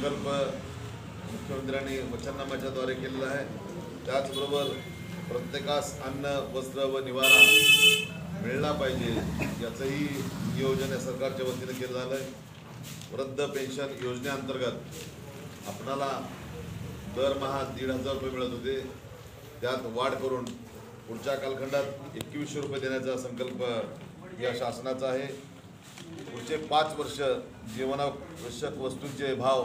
संकल्प मुख्यमंत्र्यांनी वचननाम्याच्याद्वारे केलेला आहे। त्याचबरोबर प्रत्येकास अन्न वस्त्र व निवारा मिळला पाहिजे याचंही नियोजन या सरकारच्या वतीने केलं झालं आहे। वृद्ध पेन्शन योजनेअंतर्गत आपणाला दरमहा 1,500 रुपये मिळत होते, त्यात वाढ करून पुढच्या कालखंडात 2100 रुपये देण्याचा संकल्प या शासनाचा आहे। पुढचे 5 वर्ष जीवनावश्यक वस्तूंचे भाव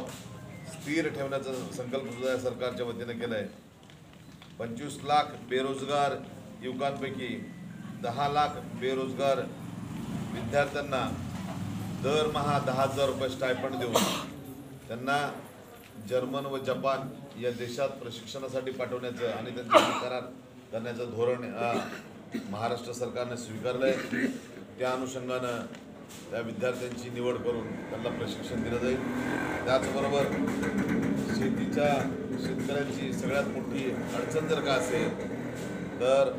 स्थिर ठेवण्याचा संकल्प सुद्धा या सरकारच्या वतीने केला आहे। 25 लाख बेरोजगार युवकांपैकी 10 लाख बेरोजगार विद्यार्थ्यांना दरमहा 10,000 रुपये स्टायपंड देऊन त्यांना जर्मन व जपान या देशात प्रशिक्षणासाठी पाठवण्याचं आणि त्यांचे करार करण्याचं धोरण महाराष्ट्र सरकारने स्वीकारलं आहे। त्या अनुषंगानं त्या विद्यार्थ्यांची निवड करून त्यांना प्रशिक्षण दिलं जाईल। त्याचबरोबर शेतकऱ्यांची सगळ्यात मोठी अडचण जर का असेल तर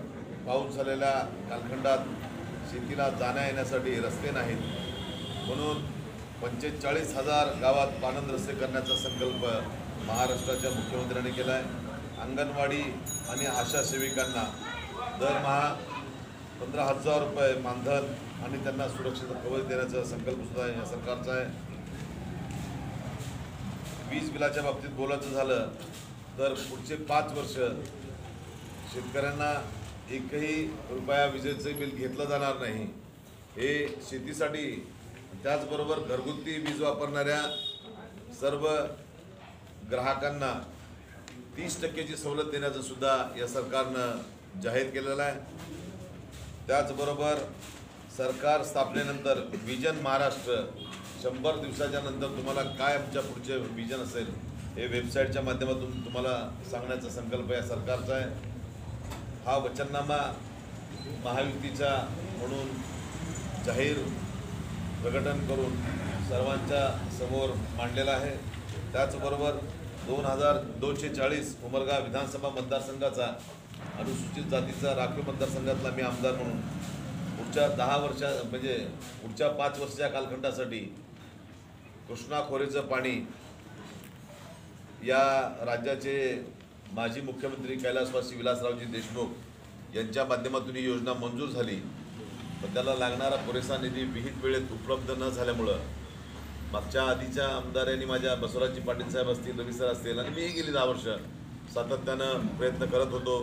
पाऊस झालेल्या कालखंडात शेतीला जाण्या येण्यासाठी रस्ते नाहीत, म्हणून 45,000 गावात पाणंद रस्ते करण्याचा संकल्प महाराष्ट्राच्या मुख्यमंत्र्यांनी केला आहे। अंगणवाडी आणि आशा सेविकांना दरमहा 15,000 रुपये मानधन आणि त्यांना सुरक्षित कवच देण्याचा संकल्प सुद्धा या सरकारचा आहे। वीज बिलाच्या बाबतीत बोलायचं झालं तर पुढचे 5 वर्ष शेतकऱ्यांना एकही रुपया विजेचं बिल घेतलं जाणार नाही। हे शेतीसाठी त्याचबरोबर घरगुती वीज वापरणाऱ्या सर्व ग्राहकांना 30% सवलत देण्याचं सुद्धा या सरकारनं जाहीर केलेलं आहे। त्याचबरोबर सरकार स्थापनेनंतर विजन महाराष्ट्र 100 दिवसाच्या नंतर तुम्हाला काय आमच्या पुढचे विजन असेल हे वेबसाईटच्या माध्यमातून तुम्हाला सांगण्याचा संकल्प या सरकारचा आहे। हा वचननामा महायुतीचा म्हणून जाहीर प्रकटन करून सर्वांच्या समोर मांडलेला आहे। त्याचबरोबर 2240 उमरगा विधानसभा मतदारसंघाचा अनुसूचित जातीचा राखीव मतदारसंघातला मी आमदार म्हणून पुढच्या 10 वर्षा म्हणजे पुढच्या 5 वर्षाच्या कालखंडासाठी कृष्णा खोरेचं पाणी या राज्याचे माजी मुख्यमंत्री कैलासवासी विलासरावजी देशमुख यांच्या माध्यमातून ही योजना मंजूर झाली, पण त्याला लागणारा पुरेसा निधी विहित वेळेत उपलब्ध न झाल्यामुळं मागच्या आधीच्या आमदारांनी माझ्या बसवराजजी पाटील साहेब असतील, रवी सर असतील आणि मीही गेली 10 वर्ष सातत्यानं प्रयत्न करत होतो,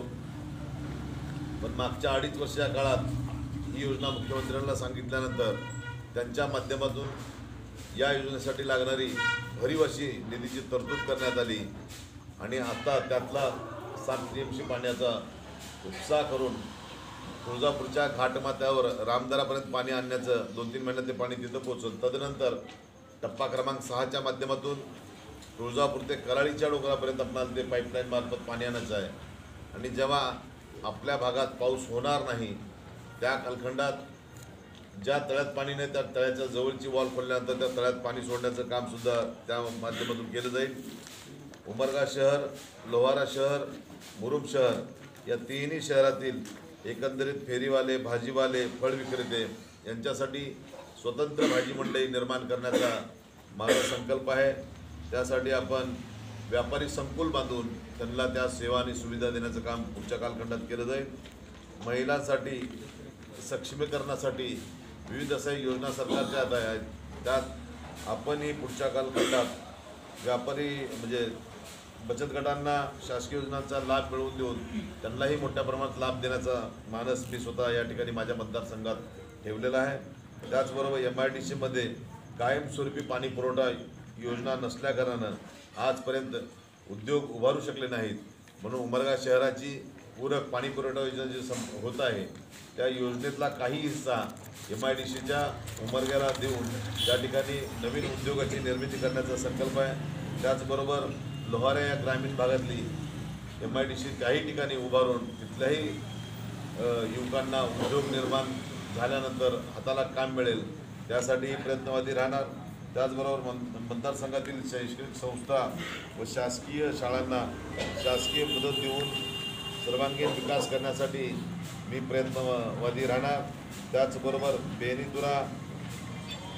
पण मागच्या 2.5 वर्षाच्या काळात ही योजना मुख्यमंत्र्यांना सांगितल्यानंतर त्यांच्या माध्यमातून या योजनेसाठी लागणारी भरीव अशी निधीची तरतूद करण्यात आली आणि आता त्यातला 7 TMC पाण्याचा उपसा करून तुळजापूरच्या घाटमाथ्यावर रामदरापर्यंत पाणी आणण्याचं 2-3 महिन्यात ते पाणी तिथं पोहोचलं। तदनंतर टप्पा क्रमांक 6च्या माध्यमातून तुळजापूर ते कराळीच्या डोंगरापर्यंत आपल्याला ते पाईपलाईन मार्फत पाणी आणायचं आहे आणि जेव्हा आपल्या भागात पाऊस होणार नाही त्या कालखंडात ज्या तळ्यात पाणी नाही त्या तळ्याच्या जवळची वॉल खोलल्यानंतर त्या तळ्यात पाणी सोडण्याचं कामसुद्धा त्या माध्यमातून केलं जाईल। उमरगा शहर, लोहारा शहर, मुरुम शहर या तिन्ही शहरातील एकंदरीत फेरीवाले, भाजीवाले, फळ विक्रेते यांच्यासाठी स्वतंत्र भाजी मंडई निर्माण करण्याचा माझा संकल्प आहे। त्यासाठी आपण व्यापारी संकुल बांधून त्यांना त्या सेवा आणि सुविधा देण्याचं काम पुढच्या कालखंडात केलं जाईल। महिलांसाठी सक्षमीकरणासाठी विविध अशा योजना सरकारच्या हातात आहेत, त्यात आपणही पुढच्या कालखंडात व्यापारी म्हणजे बचत गटांना शासकीय योजनांचा लाभ मिळवून देऊन त्यांनाही मोठ्या प्रमाणात लाभ देण्याचा मानस मी स्वतः या ठिकाणी माझ्या मतदारसंघात ठेवलेला आहे। त्याचबरोबर MIDCमध्ये कायमस्वरूपी पाणी पुरवठा योजना नसल्याकारणानं आजपर्यंत उद्योग उभारू शकले नाहीत, म्हणून उमरगा शहराची पूरक पाणी पुरवठा योजना जी होत आहे त्या योजनेतला काही हिस्सा MIDCच्या उमरग्याला देऊन त्या ठिकाणी नवीन उद्योगाची निर्मिती करण्याचा संकल्प आहे। त्याचबरोबर लोहारा या ग्रामीण भागातली MIDC काही ठिकाणी उभारून तिथल्याही युवकांना उद्योग निर्माण झाल्यानंतर हाताला काम मिळेल त्यासाठी प्रयत्नवादी राहणार। त्याचबरोबर मतदारसंघातील शैक्षणिक संस्था व शासकीय शाळांना शासकीय मदत देऊन सर्वांगीण विकास करण्यासाठी मी प्रयत्नवादी राहणार। त्याचबरोबर बेनीतुरा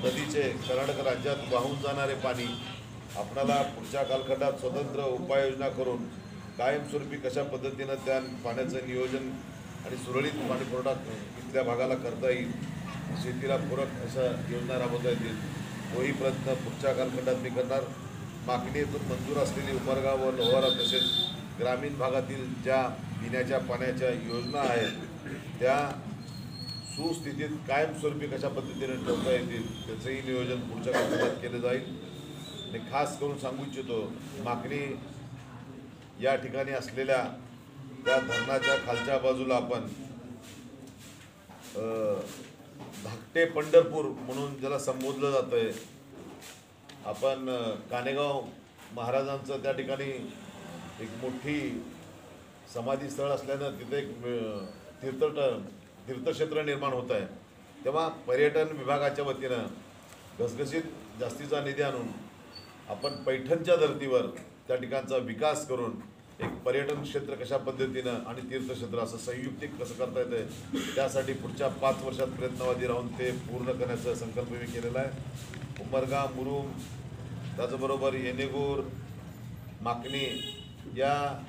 नदीचे कर्नाटक राज्यात वाहून जाणारे पाणी आपणाला पुढच्या कालखंडात स्वतंत्र उपाययोजना करून कायमस्वरूपी कशा पद्धतीनं त्या पाण्याचं नियोजन आणि सुरळीत पाणीपुरवठा इथल्या भागाला करता येईल, शेतीला पूरक अशा योजना राबवता येतील, तोही प्रयत्न पुढच्या कालखंडात मी करणार. मागणीतून मंजूर असलेली उमरगा व लोहारा तसेच ग्रामीण भागातील ज्या पिण्याच्या पाण्याच्या योजना आहेत त्या सुस्थितीत कायमस्वरूपी कशा पद्धतीने ठेवता येतील त्याचंही नियोजन पुढच्या काळात केलं जाईल. आणि खास करून सांगू इच्छितो, मागणी या ठिकाणी असलेल्या त्या धरणाच्या खालच्या बाजूला आपण धाकटे पंढरपूर म्हणून ज्याला संबोधलं जातं आहे, आपण कानेगाव महाराजांचं त्या ठिकाणी एक मोठी समाधीस्थळ असल्यानं तिथे एक तीर्थक्षेत्र निर्माण होत आहे. तेव्हा पर्यटन विभागाच्या वतीनं घसघशीत जास्तीचा निधी आणून आपण पैठणच्या धर्तीवर त्या ठिकाणचा विकास करून एक पर्यटन क्षेत्र कशा पद्धतीनं आणि तीर्थक्षेत्र असं संयुक्तिक कसं करता येतं त्यासाठी पुढच्या 5 वर्षात प्रयत्नवादी राहून ते पूर्ण करण्याचा संकल्प मी केलेला आहे. उमरगा, मुरुम, त्याचबरोबर येणेगूर, माकणी या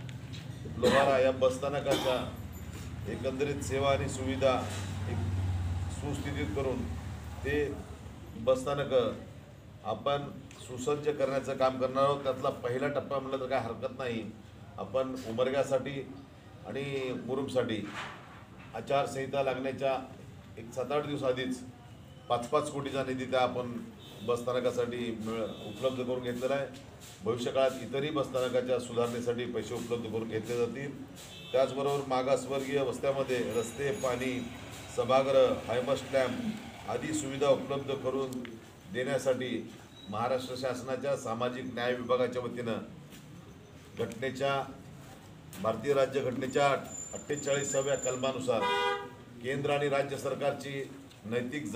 लोहारा या बसस्थानकाच्या एकंदरीत सेवा आणि सुविधा एक सुस्थितीत करून ते बसस्थानकं आपण सुसज्ज करण्याचं काम करणार आहोत. त्यातला पहिला टप्पा म्हटलं तर काय हरकत नाही, आपण उमरग्यासाठी आणि मुरुमसाठी आचारसंहिता लागण्याच्या एक 7-8 दिवस आधीच 5-5 कोटीचा निधी त्या आपण बसस्थानकासाठी उपलब्ध करून घेतलेला आहे. भविष्यकाळात इतरही बसस्थानकाच्या सुधारणेसाठी पैसे उपलब्ध करून घेतले जातील. त्याचबरोबर मागासवर्गीय वस्त्यामध्ये रस्ते, पाणी, सभागृह, हायमस स्लॅम्प आदी सुविधा उपलब्ध करून देण्यासाठी महाराष्ट्र शासनाच्या सामाजिक न्याय विभागाच्या वतीनं भारतीय राज्यघटनेच्या 48व्या कलमानुसार केंद्र आणि राज्य सरकारची नैतिक